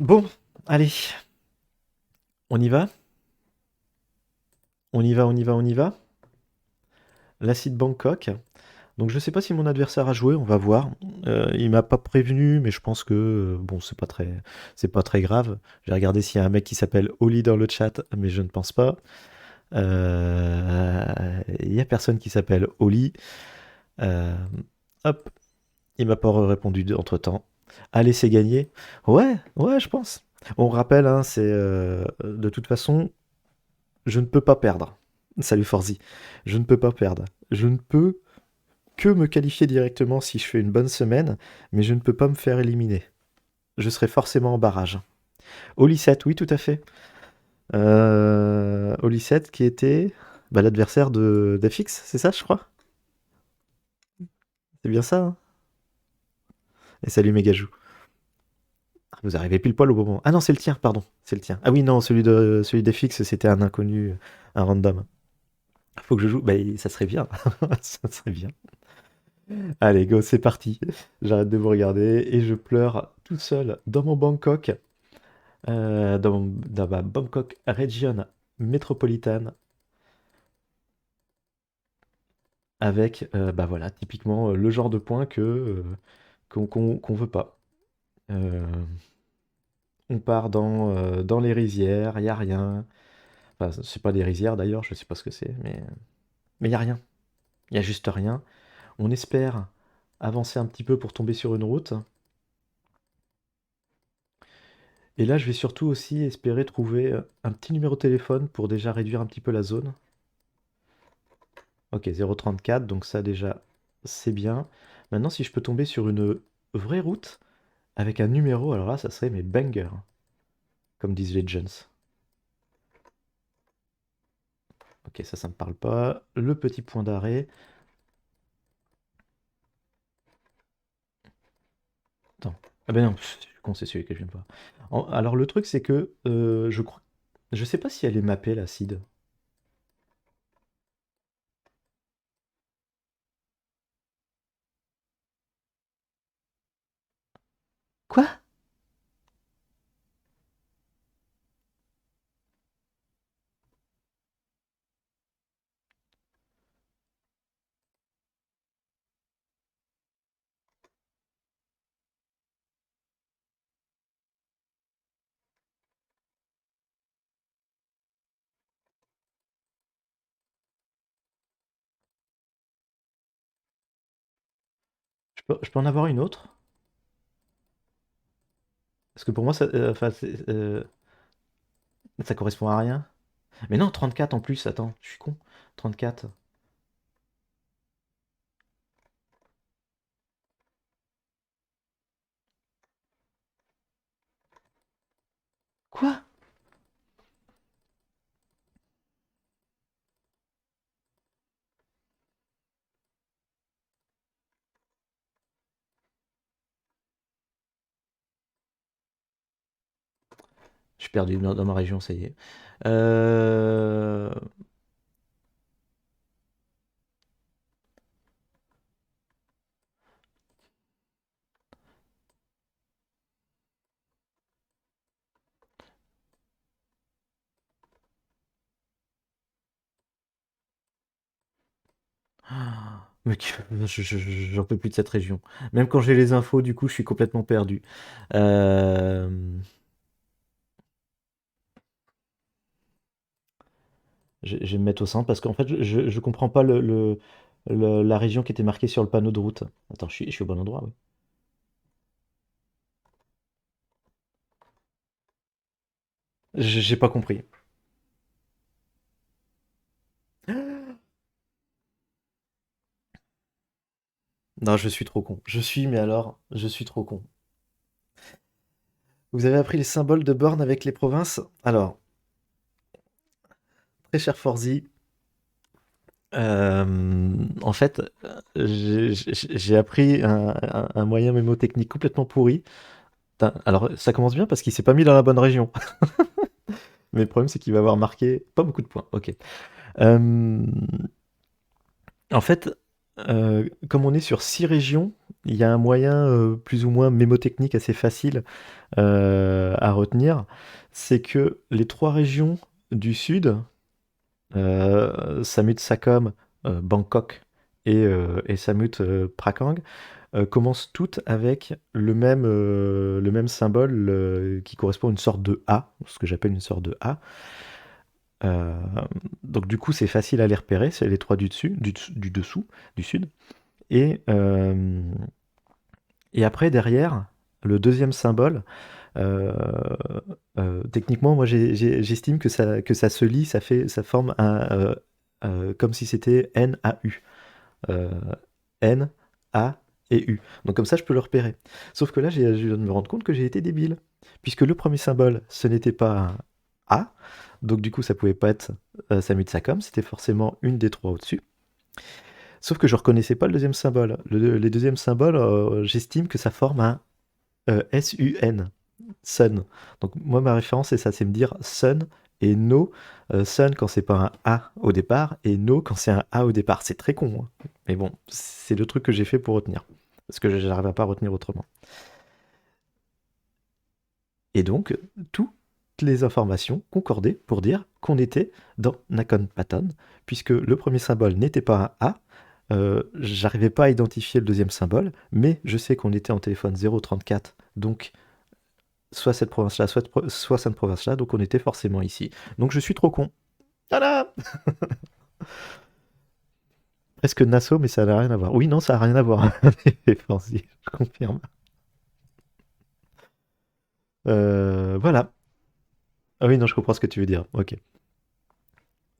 Bon, allez, on y va? On y va, on y va, on y va? L'acide Bangkok. Donc je sais pas si mon adversaire a joué, on va voir. Il m'a pas prévenu, mais je pense que bon, c'est pas très grave. J'ai regardé s'il y a un mec qui s'appelle Oli dans le chat, mais je ne pense pas. Il y a personne qui s'appelle Oli. Euh, Hop, il m'a pas répondu entre temps. Allez, c'est gagné. Ouais, ouais, je pense. On rappelle, hein, c'est de toute façon, je ne peux pas perdre. Salut Forzi. Je ne peux pas perdre. Je ne peux que me qualifier directement si je fais une bonne semaine, mais je ne peux pas me faire éliminer. Je serai forcément en barrage. Olisette, oui, tout à fait. Olisette qui était l'adversaire de d'FX, c'est ça, je crois? C'est bien ça, hein. Et salut Megajou. Ah, vous arrivez pile poil au bon moment. Ah non, c'est le tien, pardon. C'est le tien. Ah oui, non, celui d'FX, c'était un inconnu, un random. Faut que je joue. Bah, ça serait bien. Ça serait bien. Allez, go, c'est parti. J'arrête de vous regarder et je pleure tout seul dans mon Bangkok, dans ma Bangkok Region métropolitaine, avec, bah voilà, typiquement le genre de points qu'on veut pas. Euh, on part dans les rizières, il y a rien. Enfin, c'est pas des rizières d'ailleurs, je sais pas ce que c'est, mais il y a rien. Il y a juste rien. On espère avancer un petit peu pour tomber sur une route. Et là, je vais surtout aussi espérer trouver un petit numéro de téléphone pour déjà réduire un petit peu la zone. Ok, 0,34, donc ça déjà, c'est bien. Maintenant, si je peux tomber sur une vraie route avec un numéro, alors là, ça serait mes bangers, comme disent les gens. Ok, ça me parle pas. Le petit point d'arrêt. Attends. Ah ben non, je suis con, c'est celui que je viens de voir. Alors le truc, c'est que je crois... Je sais pas si elle est mappée, l'acide. Quoi? Je peux en avoir une autre? Parce que pour moi, enfin, ça correspond à rien. Mais non, 34 en plus, attends, je suis con. 34. Quoi? Je suis perdu dans ma région, ça y est. Euh... ah, mais j'en peux plus de cette région. Même quand j'ai les infos, du coup, je suis complètement perdu. Euh, je vais me mettre au centre parce qu'en fait, je comprends pas la région qui était marquée sur le panneau de route. Attends, je suis au bon endroit, oui. J'ai pas compris. Non, je suis trop con. Mais alors, je suis trop con. Vous avez appris les symboles de borne avec les provinces? Alors, très cher Forzy, en fait, j'ai appris un moyen mémotechnique complètement pourri. Alors, ça commence bien parce qu'il s'est pas mis dans la bonne région. Mais le problème, c'est qu'il va avoir marqué pas beaucoup de points. Ok. Euh, En fait, Comme on est sur 6 régions, il y a un moyen plus ou moins mémotechnique assez facile à retenir. C'est que les 3 régions du sud, Samut Sakhom, Bangkok et Samut Prakan, commencent toutes avec le même symbole qui correspond à une sorte de A, ce que j'appelle une sorte de A. Euh, donc du coup, c'est facile à les repérer, c'est les 3 du dessus, du dessous, du sud. Et, euh, et après, derrière, le deuxième symbole, euh, techniquement, moi j'estime que ça se lit, ça forme comme si c'était N-A-U. Euh, N, A et U. Donc comme ça, je peux le repérer. Sauf que là, je viens de me rendre compte que j'ai été débile. Puisque le premier symbole, ce n'était pas un A. Donc du coup, ça pouvait pas être Samut Sakhom, c'était forcément une des 3 au-dessus. Sauf que je reconnaissais pas le deuxième symbole. Les deuxièmes symboles, j'estime que ça forme un S-U-N, Sun. Donc moi, ma référence, c'est ça, c'est me dire Sun et No. Sun quand c'est pas un A au départ, et No quand c'est un A au départ. C'est très con, hein. Mais bon, c'est le truc que j'ai fait pour retenir. Parce que je n'arrive pas à retenir autrement. Et donc, toutes les informations concordaient pour dire qu'on était dans Nakhon Pathom, puisque le premier symbole n'était pas un A. J'arrivais pas à identifier le deuxième symbole, mais je sais qu'on était en téléphone 034, donc soit cette province-là, soit cette province-là, donc on était forcément ici. Donc je suis trop con. Tada. Presque Nassau, mais ça n'a rien à voir. Oui, non, ça n'a rien à voir. Défensif, je confirme. Voilà. Ah oui, non, je comprends ce que tu veux dire. Ok.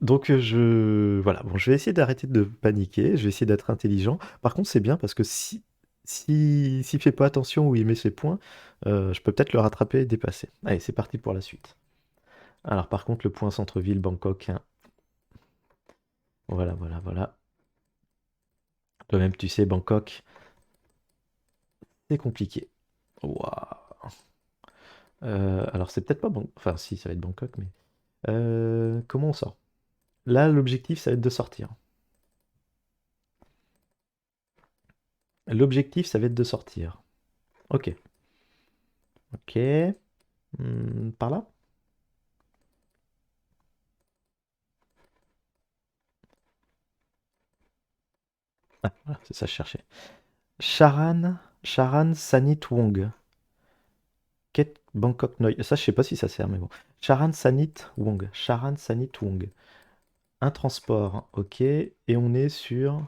Donc voilà, bon, je vais essayer d'arrêter de paniquer, je vais essayer d'être intelligent. Par contre, c'est bien parce que s'il fait pas attention ou il met ses points, je peux peut-être le rattraper et dépasser. Allez, c'est parti pour la suite. Alors par contre, le point centre-ville, Bangkok, hein. Voilà, voilà, voilà. Toi-même, tu sais, Bangkok, c'est compliqué. Waouh. Alors c'est peut-être pas Bangkok, enfin si, ça va être Bangkok, mais comment on sort? Là, l'objectif, ça va être de sortir. L'objectif, ça va être de sortir. Ok. Ok. Par là? Ah, voilà, c'est ça que je cherchais. Charan Sanit Wong. Ket Bangkok Noi. Ça, je sais pas si ça sert, mais bon. Charan Sanit Wong. Charan Sanit Wong. Un transport, ok. Et on est sur.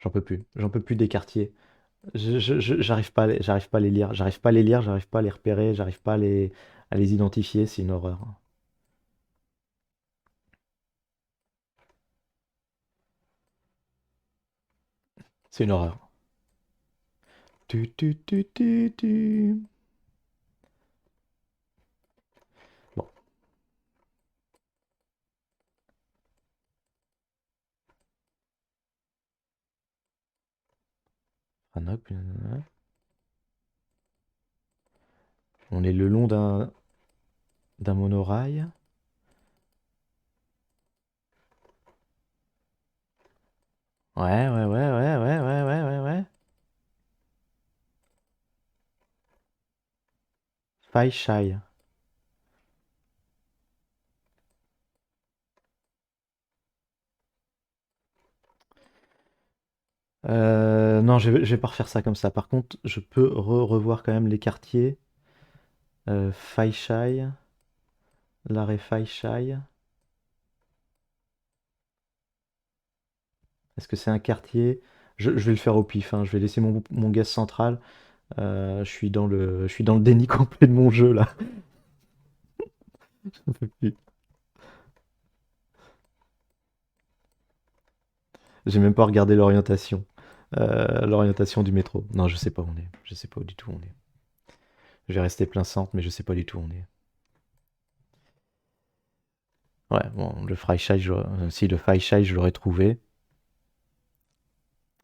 J'en peux plus. J'en peux plus des quartiers. J'arrive pas à les lire. J'arrive pas à les lire, j'arrive pas à les repérer, j'arrive pas à les identifier. C'est une horreur. C'est une horreur. Tu. Bon, Ranok, on est le long d'un monorail. Ouais, ouais, ouais, ouais, ouais, ouais, ouais, ouais, ouais. Phai Chai. Non, je vais pas refaire ça comme ça. Par contre, je peux revoir quand même les quartiers. Phai Chai, l'arrêt Phai Chai. Est-ce que c'est un quartier? Je vais le faire au pif, hein. Je vais laisser mon gaz central. Je suis dans le déni complet de mon jeu là. J'en peux plus. J'ai même pas regardé l'orientation du métro. Non, je sais pas où on est. Je sais pas du tout où on est. Je vais rester plein centre, mais je sais pas du tout où on est. Ouais, bon, le Freischei, si le Freischei, je l'aurais trouvé.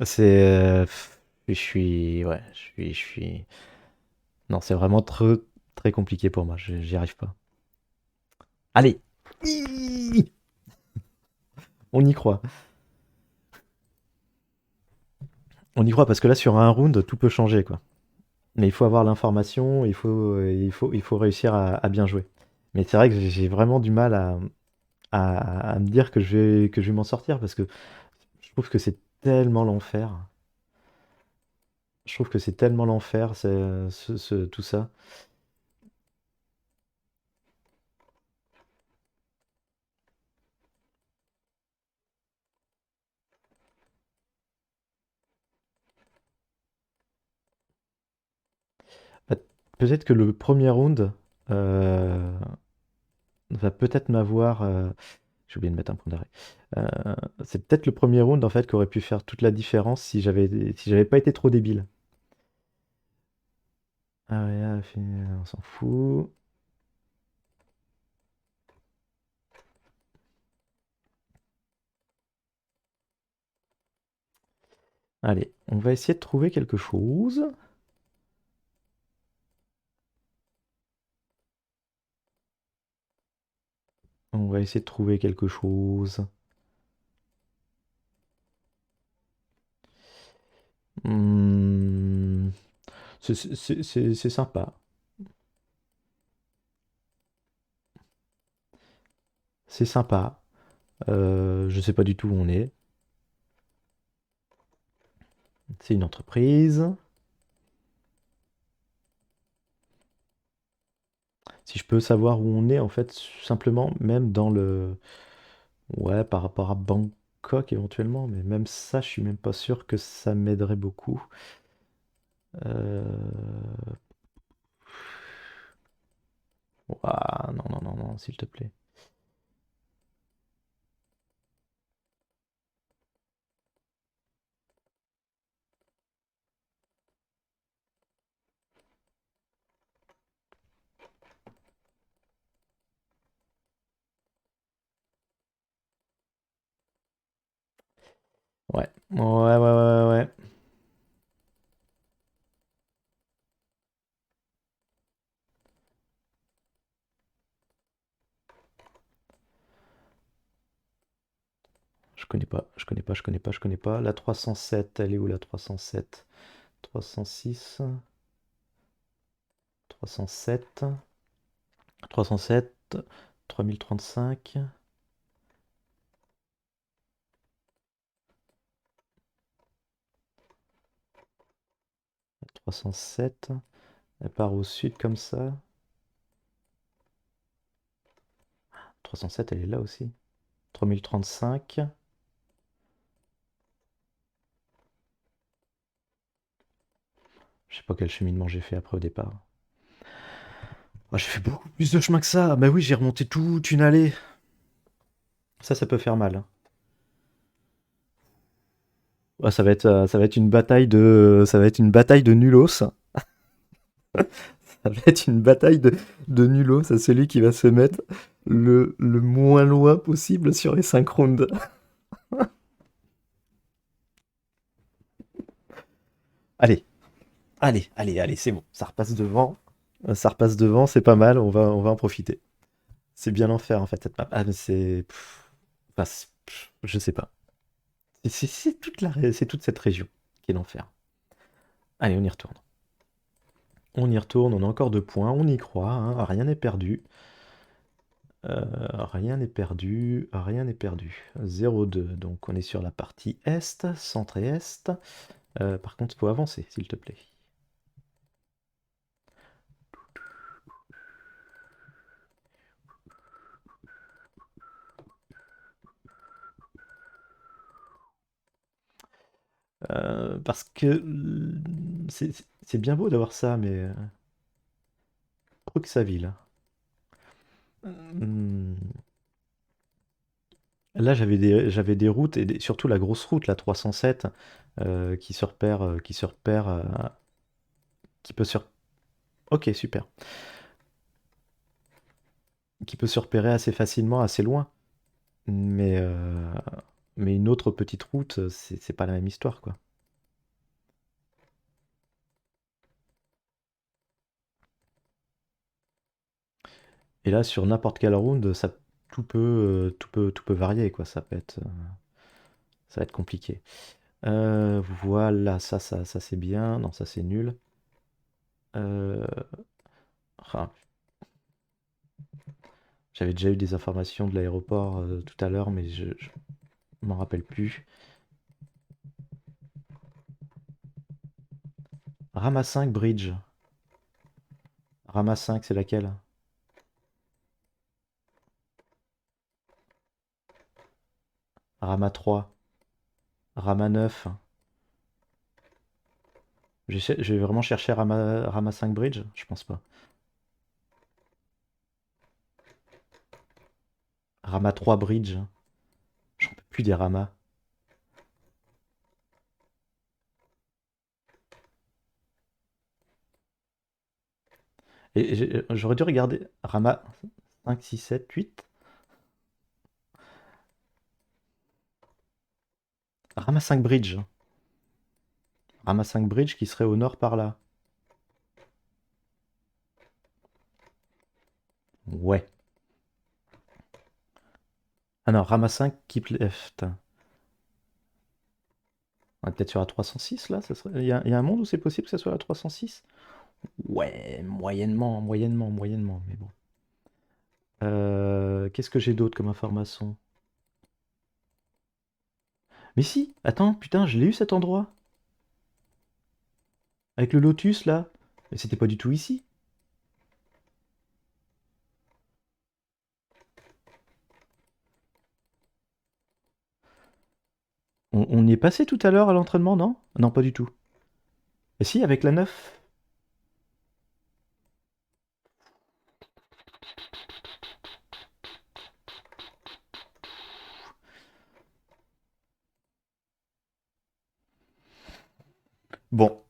C'est, ouais, je suis. Non, c'est vraiment très, très compliqué pour moi. J'y arrive pas. Allez, Hihi, on y croit. On y croit parce que là, sur un round, tout peut changer, quoi. Mais il faut avoir l'information, il faut réussir à bien jouer. Mais c'est vrai que j'ai vraiment du mal à me dire que je vais m'en sortir parce que je trouve que c'est tellement l'enfer. Je trouve que c'est tellement l'enfer, tout ça. Bah, peut-être que le premier round euh, va peut-être m'avoir. J'ai oublié de mettre un point d'arrêt. C'est peut-être le premier round en fait qui aurait pu faire toute la différence si j'avais pas été trop débile. Ah ouais, ah, on s'en fout. Allez, on va essayer de trouver quelque chose. On va essayer de trouver quelque chose. Hmm, c'est sympa. C'est sympa. Je sais pas du tout où on est. C'est une entreprise. Si je peux savoir où on est, en fait, simplement, même dans le. Ouais, par rapport à Bangkok éventuellement, mais même ça, je suis même pas sûr que ça m'aiderait beaucoup. Euh... Ouah, non, non, non, non, s'il te plaît. Ouais, ouais, ouais, ouais, ouais. Je connais pas, je connais pas, je connais pas, je connais pas. La 307, elle est où la 307? 306, 307, 307, 3035, 307. Elle part au sud comme ça. 307, elle est là aussi. 3035. Je sais pas quel cheminement j'ai fait après au départ. Ah, j'ai fait beaucoup plus de chemin que ça. Bah oui, j'ai remonté toute une allée. Ça peut faire mal, hein. Ouais, ça va être une bataille de nulos. Ça va être une bataille de nulos. C'est celui qui va se mettre le moins loin possible sur les 5 rounds. Allez, allez, allez, allez, c'est bon. Ça repasse devant. Ça repasse devant, c'est pas mal. On va en profiter. C'est bien l'enfer en fait cette map. Ah, mais c'est. Enfin, je sais pas. C'est toute cette région qui est l'enfer. Allez, on y retourne. On y retourne, on a encore 2 points, on y croit, hein, rien n'est perdu. Rien n'est perdu, rien n'est perdu. 0,2, donc on est sur la partie est, centre et est. Par contre, il faut avancer, s'il te plaît. Parce que c'est bien beau d'avoir ça, mais Bruxaville. Hmm, Là, j'avais des routes, et surtout la grosse route, la 307, qui se repère, qui peut se... Ok, super. Qui peut se repérer assez facilement, assez loin. Mais, euh, mais une autre petite route, c'est pas la même histoire, quoi. Et là, sur n'importe quelle route, tout peut varier, quoi. Ça va être compliqué. Voilà, ça c'est bien. Non, ça c'est nul. Euh, ah, j'avais déjà eu des informations de l'aéroport tout à l'heure, mais je m'en rappelle plus. Rama 5 Bridge. Rama 5, c'est laquelle? Rama 3. Rama 9. J'ai vraiment cherché Rama 5 Bridge? Je pense pas. Rama 3 Bridge. J'en peux plus des Ramas. Et j'aurais dû regarder Rama 5, 6, 7, 8. Rama 5 Bridge. Rama 5 Bridge qui serait au nord par là. Ouais. Ah non, Rama 5 Keep Left. On est peut-être sur la 306 là, il y a un monde où c'est possible que ça soit la 306? Ouais, moyennement, moyennement, moyennement, mais bon. Qu'est-ce que j'ai d'autre comme information? Mais si, attends, putain, je l'ai eu cet endroit. Avec le lotus là. Mais c'était pas du tout ici. On y est passé tout à l'heure à l'entraînement, non? Non, pas du tout. Et si, avec la 9. Bon.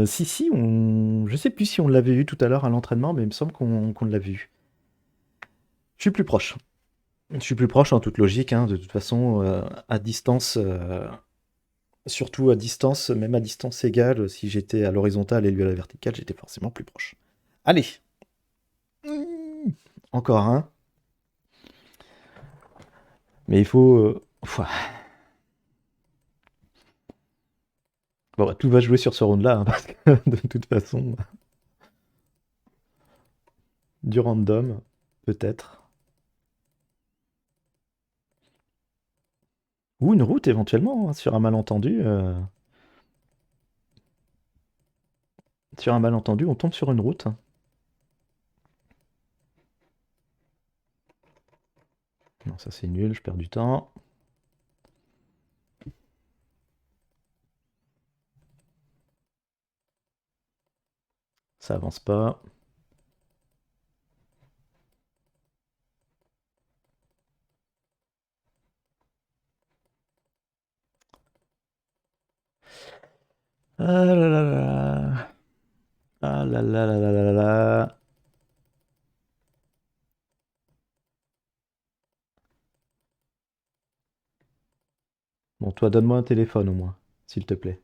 Si, si, je sais plus si on l'avait vu tout à l'heure à l'entraînement, mais il me semble qu'on l'a vu. Je suis plus proche. Je suis plus proche en toute logique, hein, de toute façon, à distance, surtout à distance, même à distance égale, si j'étais à l'horizontale et lui à la verticale, j'étais forcément plus proche. Allez, encore un, mais il faut... ouah. Bon, bah, tout va jouer sur ce round-là, hein, parce que de toute façon, du random, peut-être. Ou une route éventuellement, hein, sur un malentendu. Sur un malentendu, on tombe sur une route. Non, ça c'est nul, je perds du temps. Ça avance pas. Ah là là là. Ah là là là là là là. Bon, toi, donne-moi un téléphone au moins, s'il te plaît.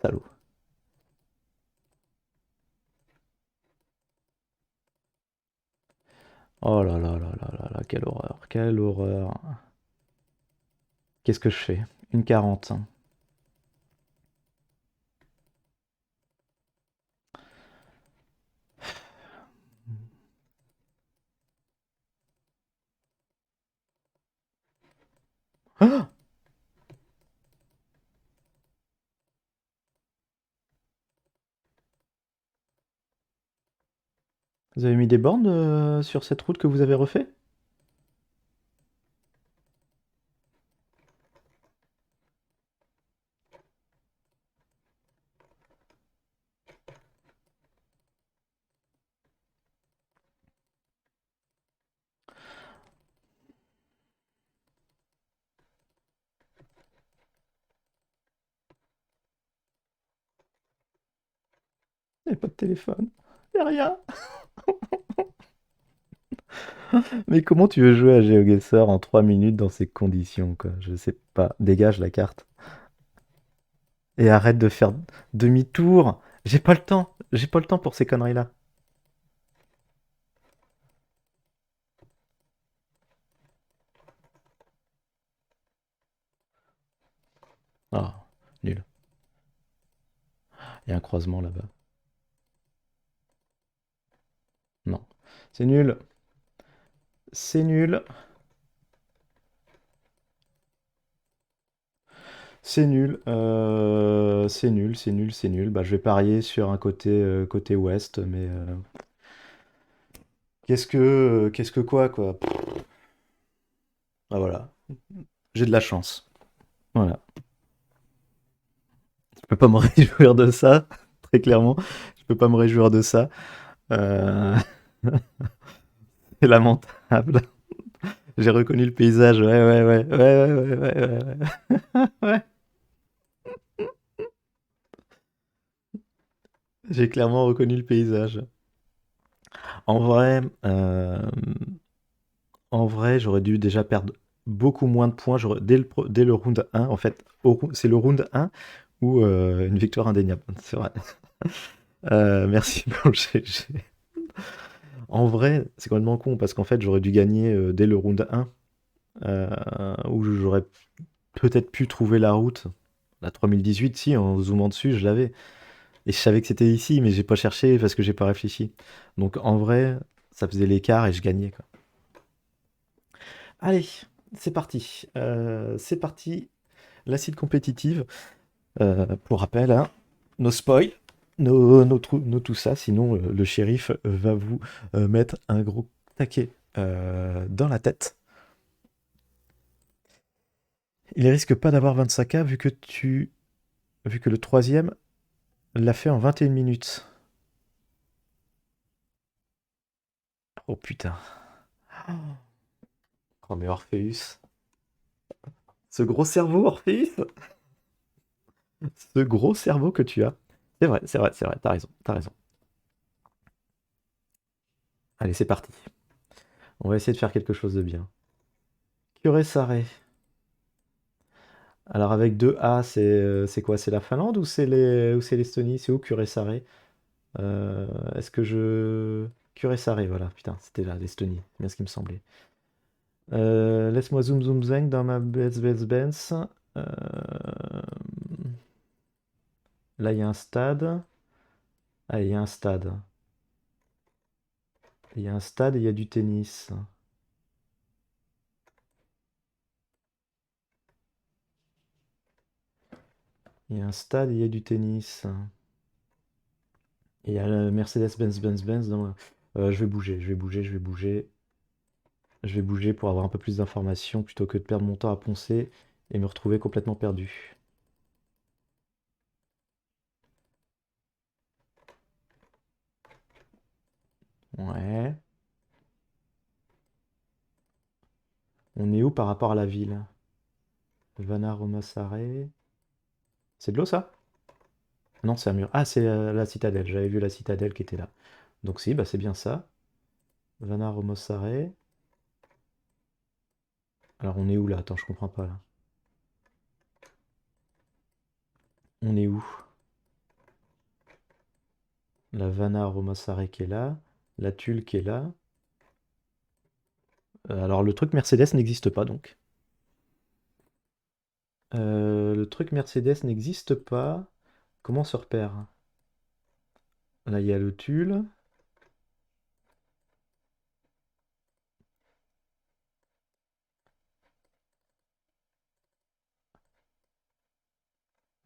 Salaud. Oh là là là là là là, quelle horreur, quelle horreur. Qu'est-ce que je fais? Une 40. Ah, vous avez mis des bornes sur cette route que vous avez refait? Y a pas de téléphone. Y a rien. Mais comment tu veux jouer à GeoGuessr en 3 minutes dans ces conditions, quoi? Je sais pas. Dégage la carte. Et arrête de faire demi-tour. J'ai pas le temps. J'ai pas le temps pour ces conneries-là. Ah, nul. Il y a un croisement là-bas. Non. C'est nul. C'est nul. C'est nul. C'est nul, c'est nul, c'est nul. Bah, je vais parier sur un côté ouest, mais qu'est-ce que quoi, quoi? Ah voilà. J'ai de la chance. Voilà. Je peux pas me réjouir de ça, très clairement. Je peux pas me réjouir de ça. Euh, C'est lamentable. J'ai reconnu le paysage. Ouais, ouais, ouais, ouais, ouais, ouais, ouais, ouais, ouais. Ouais. J'ai clairement reconnu le paysage. En vrai, j'aurais dû déjà perdre beaucoup moins de points. Dès le round un, en fait, c'est le round un ou une victoire indéniable. C'est vrai. Merci pour le GG. En vrai, c'est complètement con parce qu'en fait, j'aurais dû gagner dès le round un, où j'aurais peut-être pu trouver la route. La 3018, si, en zoomant dessus, je l'avais. Et je savais que c'était ici, mais j'ai pas cherché parce que j'ai pas réfléchi. Donc en vrai, ça faisait l'écart et je gagnais, quoi. Allez, c'est parti. C'est parti. L'acide compétitive. Pour rappel, hein, nos spoils, nos tout ça, sinon le shérif va vous mettre un gros taquet dans la tête. Il risque pas d'avoir 25K vu que le troisième l'a fait en 21 minutes. Oh putain. Oh mais Orpheus. Ce gros cerveau, Orpheus. Ce gros cerveau que tu as. C'est vrai, c'est vrai, c'est vrai, t'as raison, t'as raison. Allez, c'est parti. On va essayer de faire quelque chose de bien. Curé Sarré. Alors avec deux A, c'est quoi? C'est la Finlande ou c'est l'Estonie? C'est où Kuressaare? Est-ce que je... Kuressaare, voilà, putain, c'était là, l'Estonie, c'est bien ce qui me semblait. Laisse-moi zoom zoom zeng dans ma Benz. Euh, Là, il y a un stade. Ah, il y a un stade. Il y a un stade et il y a du tennis. Il y a un stade et il y a du tennis. Et il y a la Mercedes-Benz dans... je vais bouger, je vais bouger, je vais bouger. Je vais bouger pour avoir un peu plus d'informations plutôt que de perdre mon temps à poncer et me retrouver complètement perdu. Ouais. On est où par rapport à la ville? Vanna Romassare. C'est de l'eau ça? Non, c'est un mur. Ah, c'est la citadelle. J'avais vu la citadelle qui était là. Donc si, bah c'est bien ça. Vanna Romassare. Alors on est où là? Attends, je comprends pas là. On est où? La Vanna Romassare qui est là. La Tulle qui est là. Alors le truc Mercedes n'existe pas donc. Le truc Mercedes n'existe pas. Comment on se repère? Là, il y a le Tulle.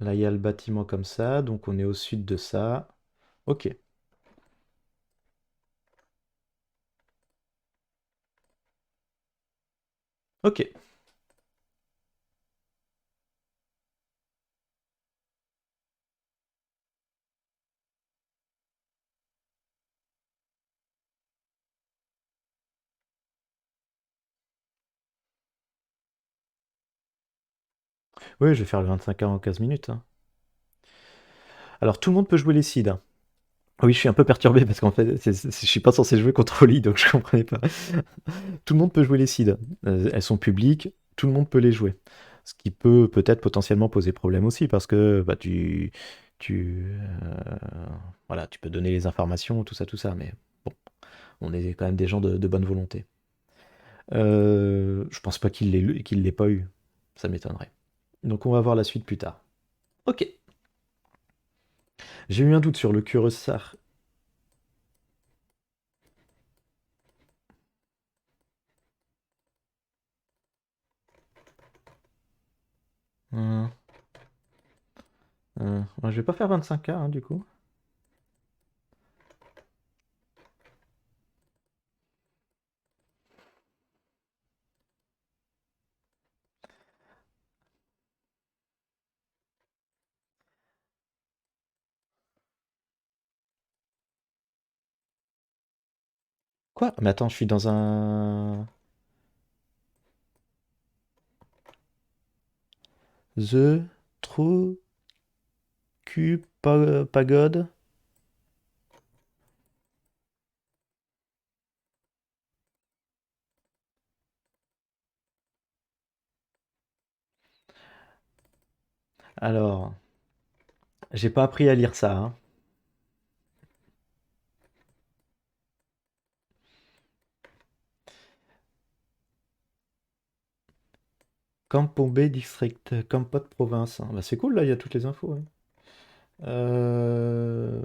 Là, il y a le bâtiment comme ça, donc on est au sud de ça. Ok, ok. Oui, je vais faire le 25 ans en 15 minutes, hein. Alors, tout le monde peut jouer les seeds, hein. Oui, je suis un peu perturbé parce qu'en fait, je suis pas censé jouer contre Oli, donc je comprenais pas. Tout le monde peut jouer les seeds. Elles sont publiques, tout le monde peut les jouer. Ce qui peut peut-être potentiellement poser problème aussi parce que bah, voilà, tu peux donner les informations, tout ça, mais bon, on est quand même des gens de bonne volonté. Je pense pas qu'il l'ait pas eu, ça m'étonnerait. Donc on va voir la suite plus tard. Ok, j'ai eu un doute sur le Curaçao. Hum, je vais pas faire 25K hein, du coup. Quoi? Mais attends, je suis dans un... The True Pagode. Alors, j'ai pas appris à lire ça, hein. Kampong District, Kampot Province. Ah, bah c'est cool, là, il y a toutes les infos, ouais. Euh,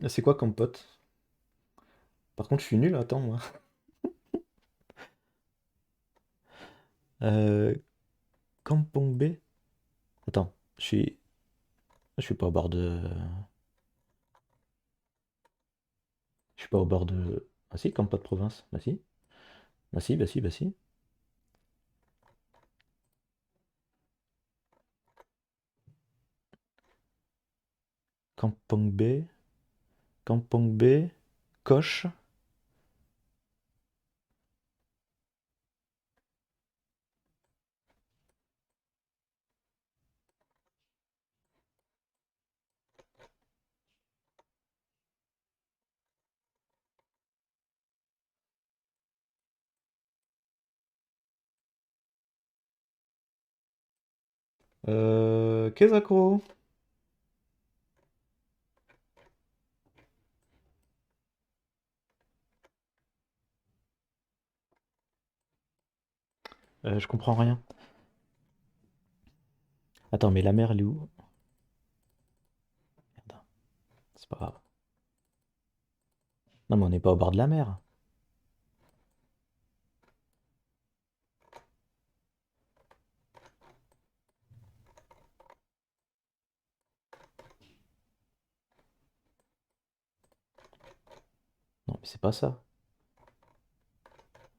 C'est quoi Kampot? Par contre, je suis nul, attends, moi. Euh... Kampong B? Attends, je suis pas au bord de... Je suis pas au bord de... Ah si, Kampot Province. Bah si. Bah si, bah si, bah si. Kampong B, Kampong B, Koch. Kezako. Je comprends rien. Attends, mais la mer, elle est où? Merde, c'est pas grave. Non, mais on n'est pas au bord de la mer. Non, mais c'est pas ça.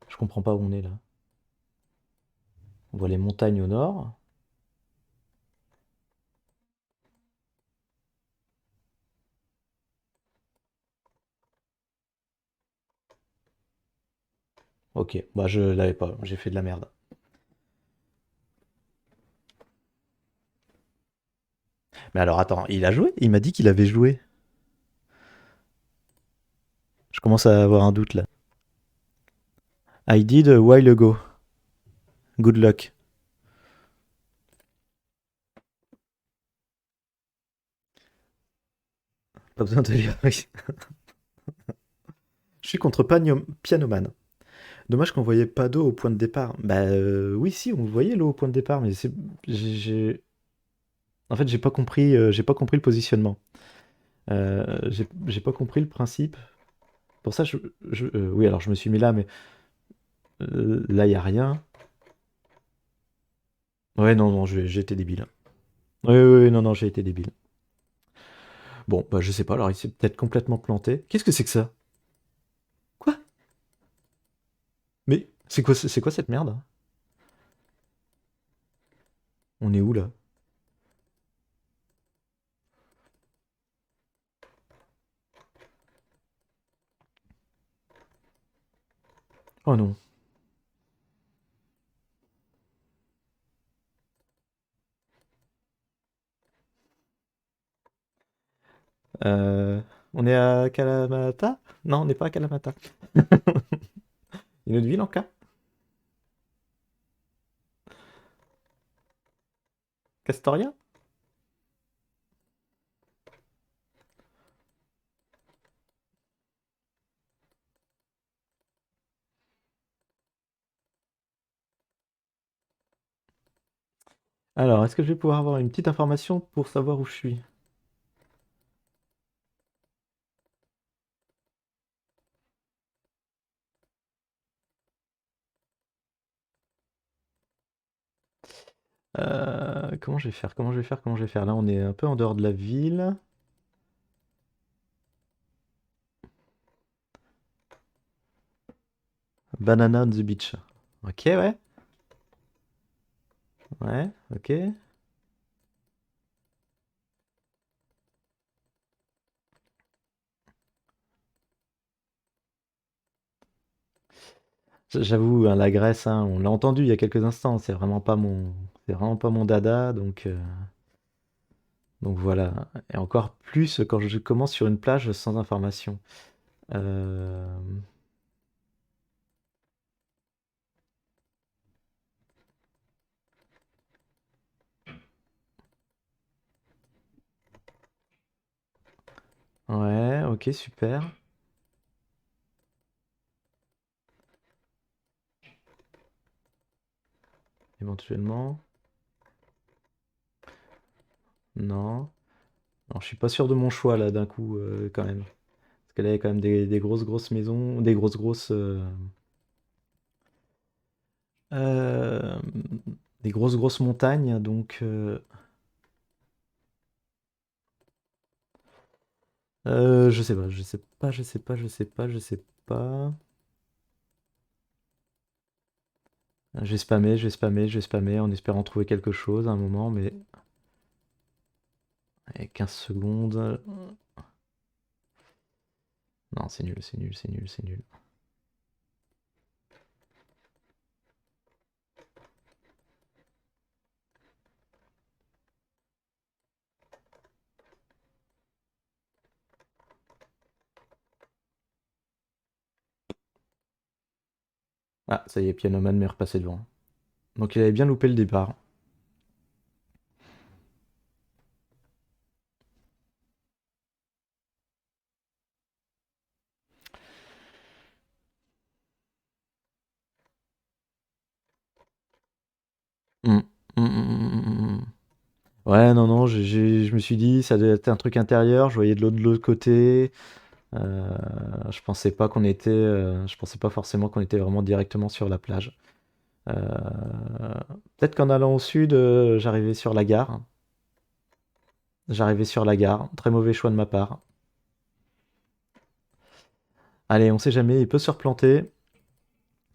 Je comprends pas où on est là. On voit les montagnes au nord. Ok, bah je l'avais pas, j'ai fait de la merde. Mais alors attends, il a joué? Il m'a dit qu'il avait joué. Je commence à avoir un doute là. I did a while ago. Good luck. Pas besoin de lire. Oui. Je suis contre Pianoman. Dommage qu'on voyait pas d'eau au point de départ. Bah oui, si, on voyait l'eau au point de départ, mais c'est, en fait, j'ai pas compris le positionnement. J'ai pas compris le principe. Pour ça, oui, alors je me suis mis là, mais là, il y a rien. Ouais, non, non, j'ai été débile. Oui, oui, oui, non, non, j'ai été débile. Bon, bah je sais pas, alors il s'est peut-être complètement planté. Qu'est-ce que c'est que ça? Quoi? Mais c'est quoi cette merde? On est où là? Oh non. Euh, on est à Kalamata? Non, on n'est pas à Kalamata. Une autre ville encore? Castoria? Alors, est-ce que je vais pouvoir avoir une petite information pour savoir où je suis? Comment je vais faire? Comment je vais faire? Comment je vais faire? Là, on est un peu en dehors de la ville. Banana on the beach. Ok, ouais. Ouais, ok. J'avoue, hein, la Grèce, hein, on l'a entendu il y a quelques instants, c'est vraiment pas mon dada, donc voilà. Et encore plus quand je commence sur une plage sans information. Euh, Ouais, ok, super. Éventuellement, non. Alors, je suis pas sûr de mon choix là d'un coup quand même. Parce que là, il y a quand même des grosses grosses maisons, des grosses grosses, euh, des grosses grosses montagnes, je sais pas, je sais pas, je sais pas, je sais pas, je sais pas. Je vais spammer, je vais spammer, je vais spammer en espérant trouver quelque chose à un moment, mais allez, 15 secondes. Non, c'est nul, c'est nul, c'est nul, c'est nul. Ah, ça y est, Pianoman m'est repassé devant. Donc il avait bien loupé le départ. Hmm. Hmm, hmm, hmm, hmm, hmm. Ouais, non, non, je me suis dit, ça devait être un truc intérieur, je voyais de l'autre côté. Euh, je pensais pas forcément qu'on était vraiment directement sur la plage. Euh, Peut-être qu'en allant au sud, j'arrivais sur la gare. J'arrivais sur la gare. Très mauvais choix de ma part. Allez, on sait jamais, il peut se replanter.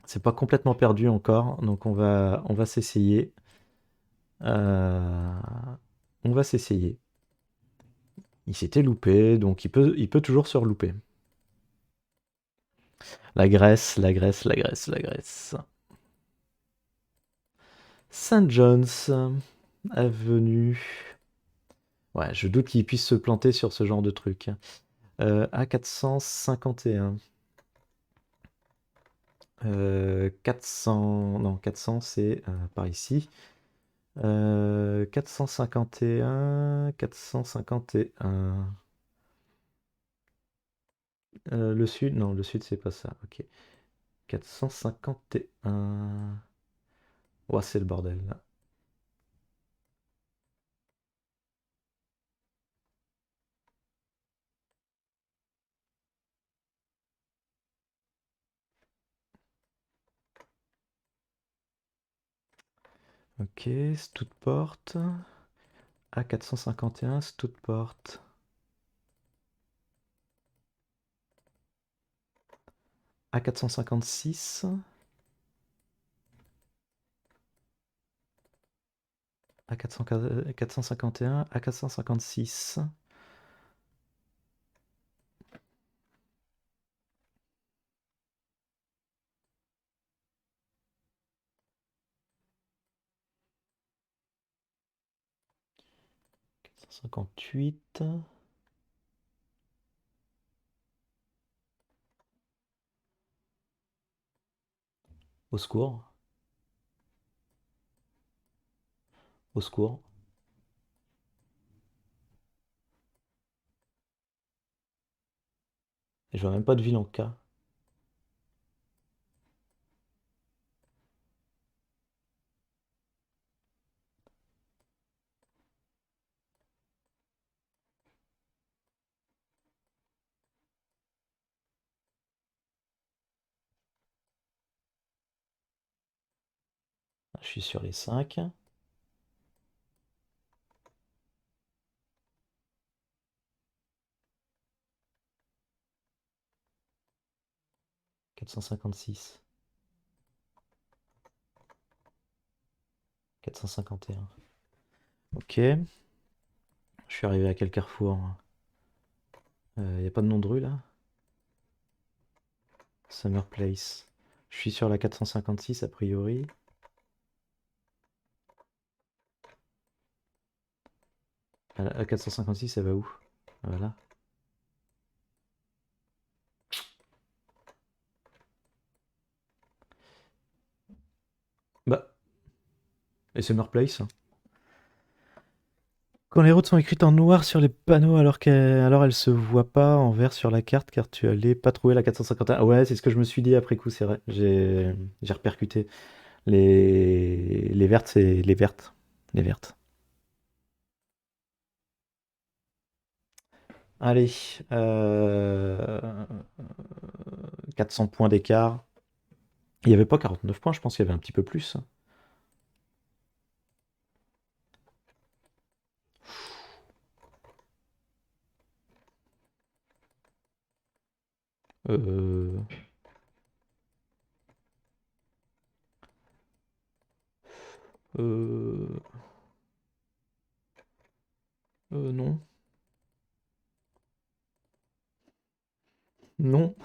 C'est pas complètement perdu encore, donc on va s'essayer. Euh, on va s'essayer. Il s'était loupé, donc il peut toujours se relouper. La Grèce, la Grèce, la Grèce, la Grèce. Saint John's Avenue. Ouais, je doute qu'il puisse se planter sur ce genre de truc. A451. 400. Non, 400, c'est par ici. 451. 451. Le sud? Non, le sud, c'est pas ça. Ok. 451. Ouais, c'est le bordel là. Ok, Stoutport. A451, Stoutport. A456. A451. A456. 458. Au secours. Au secours. Et je vois même pas de ville en K. Je suis sur les 5. 456. 451. Ok. Je suis arrivé à quel carrefour? Y a pas de nom de rue là? Summer Place. Je suis sur la 456 a priori. La 456, elle va où? Voilà. Bah, et Summer Place. Quand les routes sont écrites en noir sur les panneaux alors elles se voient pas en vert sur la carte car tu allais pas trouver la 451. Ah ouais, c'est ce que je me suis dit après coup, c'est vrai. J'ai repercuté. Les vertes, c'est les vertes. Les vertes. Allez, 400 points d'écart. Il n'y avait pas 49 points, je pense qu'il y avait un petit peu plus. Euh, euh, non. Non.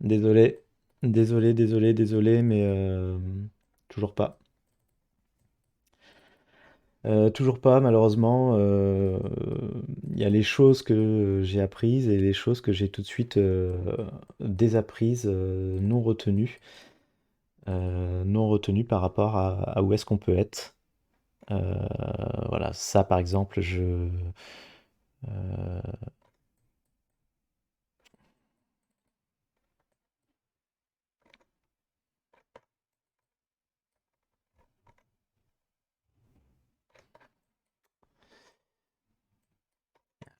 Désolé. Désolé, désolé, désolé, mais toujours pas. Toujours pas, malheureusement. Il y a les choses que j'ai apprises et les choses que j'ai tout de suite désapprises, non retenues. Non retenues par rapport à où est-ce qu'on peut être. Euh, voilà, ça par exemple,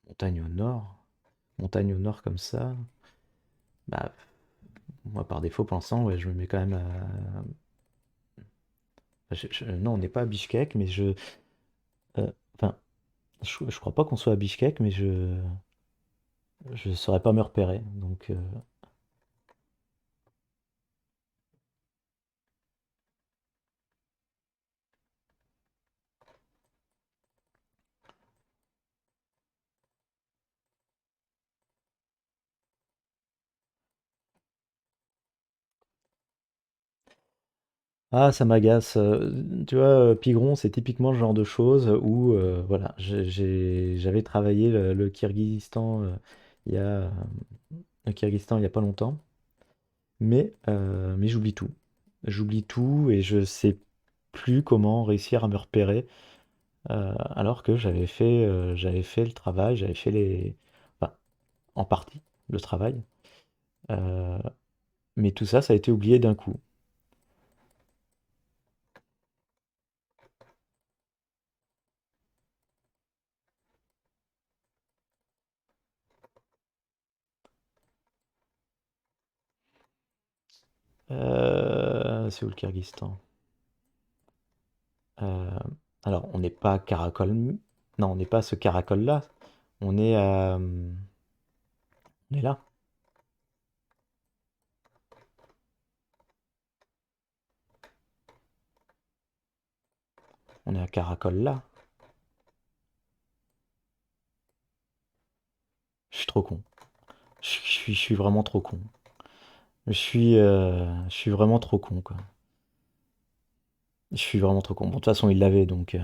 montagne au nord. Montagne au nord comme ça. Bah, moi par défaut, pour l'instant, ouais, je me mets quand même à... Non, on n'est pas à Bishkek, mais enfin, je crois pas qu'on soit à Bishkek, mais je saurais pas me repérer. Donc, ah, ça m'agace. Tu vois, Pigron, c'est typiquement le genre de choses où, voilà, j'avais travaillé le Kirghizistan, il y a, le Kirghizistan il y a pas longtemps, mais j'oublie tout. J'oublie tout et je sais plus comment réussir à me repérer, alors que j'avais fait le travail, j'avais fait enfin, en partie, le travail, euh, mais tout ça, ça a été oublié d'un coup. C'est où le Kyrgyzstan? Euh, alors, on n'est pas à Caracol. Non, on n'est pas à ce Caracol-là. On est on est là. On est à Caracol là. Je suis trop con. Je suis vraiment trop con. Je suis vraiment trop con, quoi. Je suis vraiment trop con. Bon, de toute façon, il l'avait, donc...